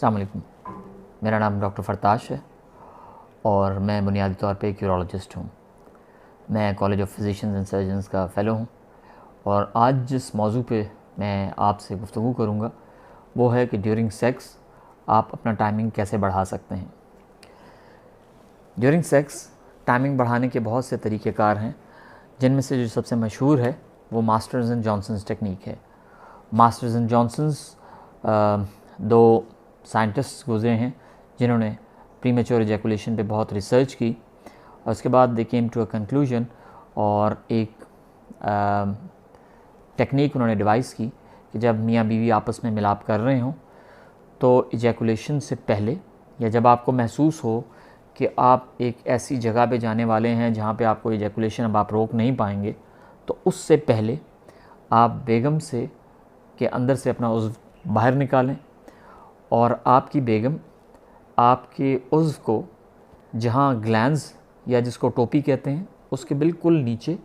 अस्सलाम वालेकुम। मेरा नाम डॉक्टर फरताश है और मैं बुनियादी तौर पे एक यूरोलॉजिस्ट हूँ। मैं college of physicians and surgeons का फ़ेलो हूँ और आज जिस मौजू पे मैं आपसे गुफ्तगू करूँगा वो है कि ड्यूरिंग सेक्स आप अपना टाइमिंग कैसे बढ़ा सकते हैं। ड्यूरिंग सेक्स टाइमिंग बढ़ाने के बहुत से तरीक़ेकार हैं, जिनमें से जो सबसे मशहूर है वो मास्टर्स एंड जॉनसन्स टेक्निक है। मास्टर्स एंड जॉनसन्स दो साइंटिस्ट गुजरे हैं जिन्होंने प्रीमेच्योर एजैकुलेशन पे बहुत रिसर्च की और उसके बाद दे केम टू अ कंक्लूजन और एक टेक्निक उन्होंने डिवाइस की कि जब मियाँ बीवी आपस में मिलाप कर रहे हों तो एजैकुलेशन से पहले या जब आपको महसूस हो कि आप एक ऐसी जगह पे जाने वाले हैं जहाँ पे आपको एजैकुलेशन अब आप रोक नहीं पाएंगे, तो उससे पहले आप बेगम से के अंदर से अपना उज़्व बाहर निकालें और आपकी बेगम आपके उज़्व को जहाँ ग्लैंड्स या जिसको टोपी कहते हैं उसके बिल्कुल नीचे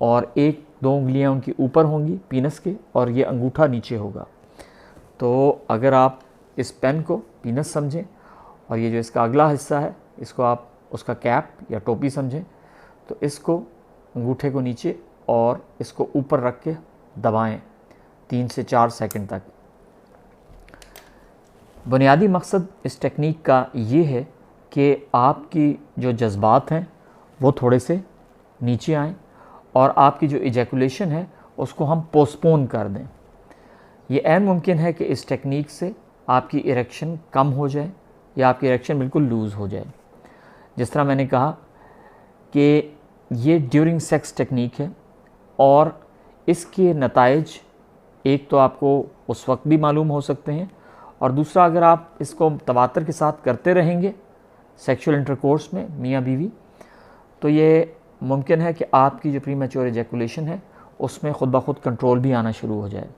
और एक दो उंगलियां उनकी ऊपर होंगी पीनस के और ये अंगूठा नीचे होगा। तो अगर आप इस पेन को पीनस समझें और ये जो इसका अगला हिस्सा है इसको आप उसका कैप या टोपी समझें, तो इसको अंगूठे को नीचे और इसको ऊपर रख के दबाएं 3 से 4 सेकंड तक। बुनियादी मकसद इस टेक्निक का ये है कि आपकी जो जज्बात हैं वो थोड़े से नीचे आएँ और आपकी जो एजैकुलेशन है उसको हम पोस्टपोन कर दें। ये ऐन मुमकिन है कि इस टेक्निक से आपकी इरेक्शन कम हो जाए या आपकी इरेक्शन बिल्कुल लूज़ हो जाए। जिस तरह मैंने कहा कि ये ड्यूरिंग सेक्स टेक्निक है और इसके नताइज एक तो आपको उस वक्त भी मालूम हो सकते हैं और दूसरा अगर आप इसको तवातर के साथ करते रहेंगे सेक्सुअल इंटरकोर्स में मियाँ बीवी, तो ये मुमकिन है कि आपकी जो प्रीमेच्योर एजैकुलेशन है उसमें ख़ुद ब खुद कंट्रोल भी आना शुरू हो जाए।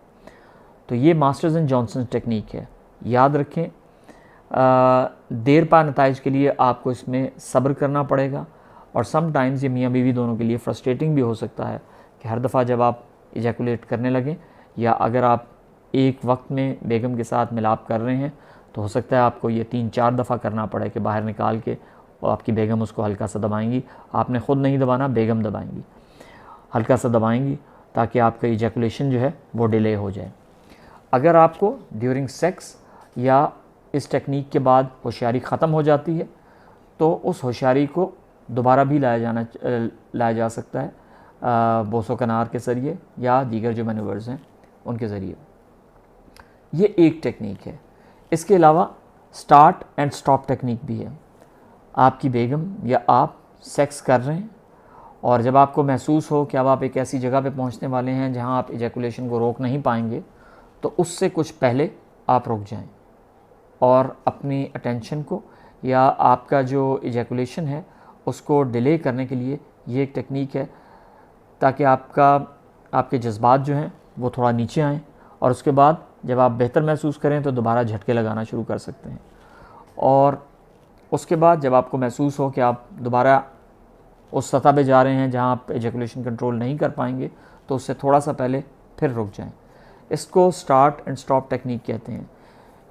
तो ये मास्टर्स एंड जॉनसन टेक्निक है। याद रखें, देर पा नताइज के लिए आपको इसमें सब्र करना पड़ेगा और समटाइम्स ये मियाँ बीवी दोनों के लिए फ्रस्ट्रेटिंग भी हो सकता है कि हर दफ़ा जब आप एजैकुलेट करने लगें या अगर आप एक वक्त में बेगम के साथ मिलाप कर रहे हैं तो हो सकता है आपको ये 3-4 दफ़ा करना पड़े कि बाहर निकाल के और आपकी बेगम उसको हल्का सा दबाएंगी। आपने ख़ुद नहीं दबाना, बेगम दबाएंगी, हल्का सा दबाएंगी ताकि आपका एजैकुलेशन जो है वो डिले हो जाए। अगर आपको ड्यूरिंग सेक्स या इस टेक्निक के बाद होशियारी ख़त्म हो जाती है तो उस होशियारी को दोबारा भी लाया जा सकता है बोसो कनार के ज़रिए या दीगर जो मैनूवर्स हैं उनके ज़रिए। ये एक टेक्निक है। इसके अलावा स्टार्ट एंड स्टॉप टेक्निक भी है। आपकी बेगम या आप सेक्स कर रहे हैं और जब आपको महसूस हो कि अब आप एक ऐसी जगह पे पहुंचने वाले हैं जहां आप एजैकुलेशन को रोक नहीं पाएंगे, तो उससे कुछ पहले आप रुक जाएं और अपनी अटेंशन को या आपका जो एजैकुलेशन है उसको डिले करने के लिए ये एक टेक्निक है ताकि आपके जज्बात जो हैं वो थोड़ा नीचे आएँ और उसके बाद जब आप बेहतर महसूस करें तो दोबारा झटके लगाना शुरू कर सकते हैं। और उसके बाद जब आपको महसूस हो कि आप दोबारा उस सतह पे जा रहे हैं जहां आप एजैकुलेशन कंट्रोल नहीं कर पाएंगे, तो उससे थोड़ा सा पहले फिर रुक जाएं। इसको स्टार्ट एंड स्टॉप टेक्निक कहते हैं।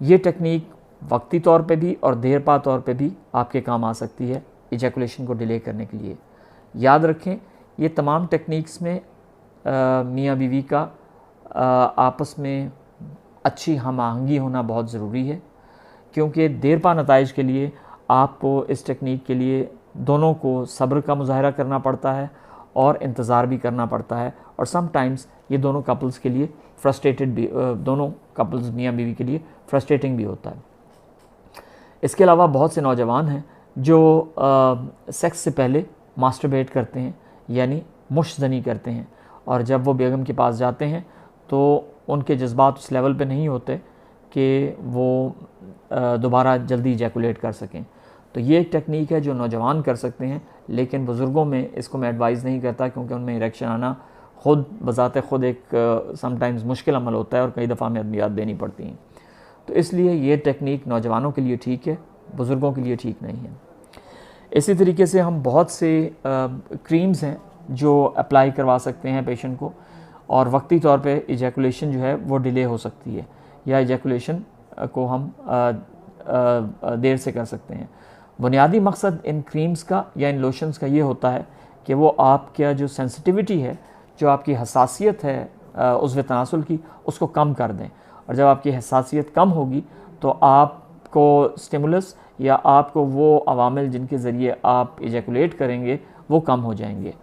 ये टेक्निक वक्ती तौर पे भी और देर पा तौर पे भी आपके काम आ सकती है एजैकुलेशन को डिले करने के लिए। याद रखें, ये तमाम टेक्निक्स में मियाँ बीवी का आपस में अच्छी हम आहंगी होना बहुत ज़रूरी है, क्योंकि देर पा नताइज के लिए आपको इस टेक्निक के लिए दोनों को सब्र का मुज़ाहरा करना पड़ता है और इंतज़ार भी करना पड़ता है और समटाइम्स ये दोनों कपल्स के लिए फ्रस्ट्रेटेड भी दोनों कपल्स मियाँ बीवी के लिए फ्रस्ट्रेटिंग भी होता है। इसके अलावा बहुत से नौजवान हैं जो सेक्स से पहले मास्टरबेट करते हैं यानी मुश्तज़नी करते हैं और जब वो बेगम के पास जाते हैं तो उनके जज्बात उस लेवल पे नहीं होते कि वो दोबारा जल्दी इजैकुलेट कर सकें। तो ये एक टेक्निक है जो नौजवान कर सकते हैं, लेकिन बुज़ुर्गों में इसको मैं एडवाइज़ नहीं करता क्योंकि उनमें इरेक्शन आना ख़ुद बज़ाते ख़ुद एक समटाइम्स मुश्किल अमल होता है और कई दफ़ा हमें अदवियात देनी पड़ती हैं। तो इसलिए ये टेक्निक नौजवानों के लिए ठीक है, बुज़ुर्गों के लिए ठीक नहीं है। इसी तरीके से हम बहुत से क्रीम्स हैं जो अप्लाई करवा सकते हैं पेशेंट को और वक्ती तौर पे इजैकुलेशन जो है वो डिले हो सकती है या इजैकुलेशन को हम देर से कर सकते हैं। बुनियादी मकसद इन क्रीम्स का या इन लोशंस का ये होता है कि वो आपका जो सेंसिटिविटी है, जो आपकी हसासियत है उज़्व तनासुल की, उसको कम कर दें। और जब आपकी हसासियत कम होगी तो आपको स्टिमुलस या आपको वो अवामिल जिनके ज़रिए आप इजैकुलेट करेंगे वो कम हो जाएंगे।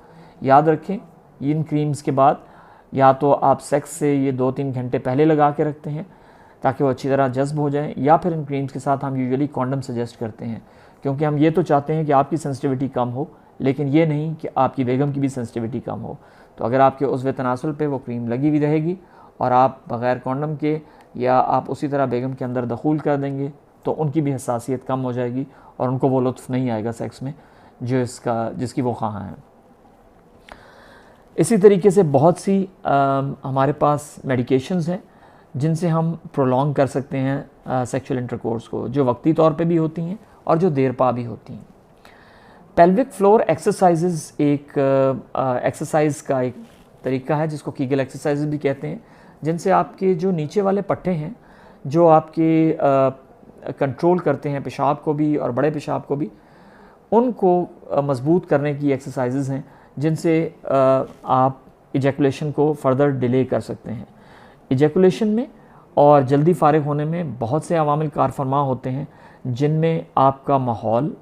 याद रखें, इन क्रीम्स के बाद या तो आप सेक्स से ये 2-3 घंटे पहले लगा के रखते हैं ताकि वो अच्छी तरह जज्ब हो जाएं, या फिर इन क्रीम्स के साथ हम यूजुअली कॉन्डम सजेस्ट करते हैं, क्योंकि हम ये तो चाहते हैं कि आपकी सेंसिटिविटी कम हो, लेकिन ये नहीं कि आपकी बेगम की भी सेंसिटिविटी कम हो। तो अगर आपके उज़्व तनासुल पे वो क्रीम लगी हुई रहेगी और आप बग़ैर कॉन्डम के या आप उसी तरह बेगम के अंदर दखूल कर देंगे तो उनकी भी हसासियत कम हो जाएगी और उनको वो लुत्फ़ नहीं आएगा सेक्स में जिसकी वो ख़्वाह हैं। इसी तरीके से बहुत सी हमारे पास मेडिकेशंस हैं जिनसे हम प्रोलॉन्ग कर सकते हैं सेक्सुअल इंटरकोर्स को, जो वक्ती तौर पे भी होती हैं और जो देर पा भी होती हैं। पेल्विक फ्लोर एक्सरसाइजेज एक एक्सरसाइज का एक तरीका है जिसको कीगल एक्सरसाइजेज भी कहते हैं, जिनसे आपके जो नीचे वाले पट्टे हैं जो आपके कंट्रोल करते हैं पेशाब को भी और बड़े पेशाब को भी, उनको मजबूत करने की एक्सरसाइजेज हैं जिनसे आप इजैकुलेशन को फर्दर डिले कर सकते हैं। इजैकुलेशन में और जल्दी फारिग होने में बहुत से अवामिल कार फरमा होते हैं, जिनमें आपका माहौल,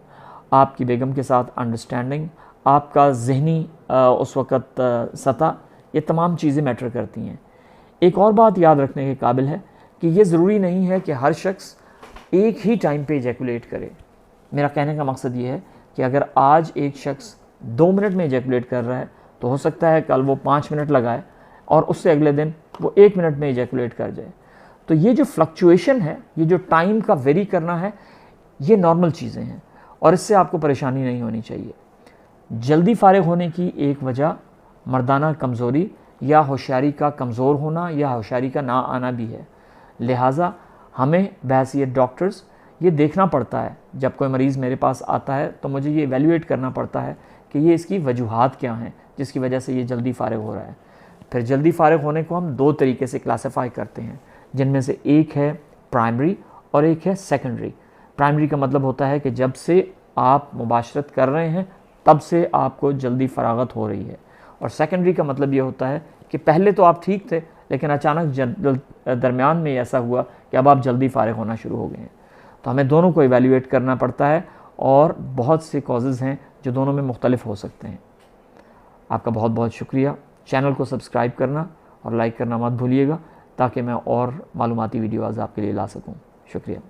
आपकी बेगम के साथ अंडरस्टैंडिंग, आपका ज़हनी उस वक़्त सतह, ये तमाम चीज़ें मैटर करती हैं। एक और बात याद रखने के काबिल है कि ये ज़रूरी नहीं है कि हर शख्स एक ही टाइम पे इजैकुलेट करे। मेरा कहने का मकसद ये है कि अगर आज एक शख्स 2 मिनट में इजैकुलेट कर रहा है तो हो सकता है कल वो 5 मिनट लगाए और उससे अगले दिन वो 1 मिनट में इजैकुलेट कर जाए। तो ये जो फ्लक्चुएशन है, ये जो टाइम का वेरी करना है, ये नॉर्मल चीज़ें हैं और इससे आपको परेशानी नहीं होनी चाहिए। जल्दी फारिग होने की एक वजह मर्दाना कमज़ोरी या होशियारी का कमज़ोर होना या होशियारी का ना आना भी है। लिहाजा हमें बहैसियत डॉक्टर्स ये देखना पड़ता है, जब कोई मरीज़ मेरे पास आता है तो मुझे ये एवेल्यूएट करना पड़ता है कि ये इसकी वजूहात क्या हैं जिसकी वजह से ये जल्दी फारिग हो रहा है। फिर जल्दी फारिग होने को हम 2 तरीके से क्लासिफाई करते हैं, जिनमें से एक है प्राइमरी और एक है सेकेंडरी। प्राइमरी का मतलब होता है कि जब से आप मुबाशरत कर रहे हैं तब से आपको जल्दी फरागत हो रही है, और सेकेंडरी का मतलब ये होता है कि पहले तो आप ठीक थे लेकिन अचानक दरमियान में ऐसा हुआ कि अब आप जल्दी फारिग होना शुरू हो गए हैं। तो हमें दोनों को इवैल्यूएट करना पड़ता है और बहुत से कॉजेज़ हैं जो दोनों में मुख्तलिफ हो सकते हैं। आपका बहुत बहुत शुक्रिया। चैनल को सब्सक्राइब करना और लाइक करना मत भूलिएगा ताकि मैं और मालूमाती वीडियोज़ आपके लिए ला सकूँ। शुक्रिया।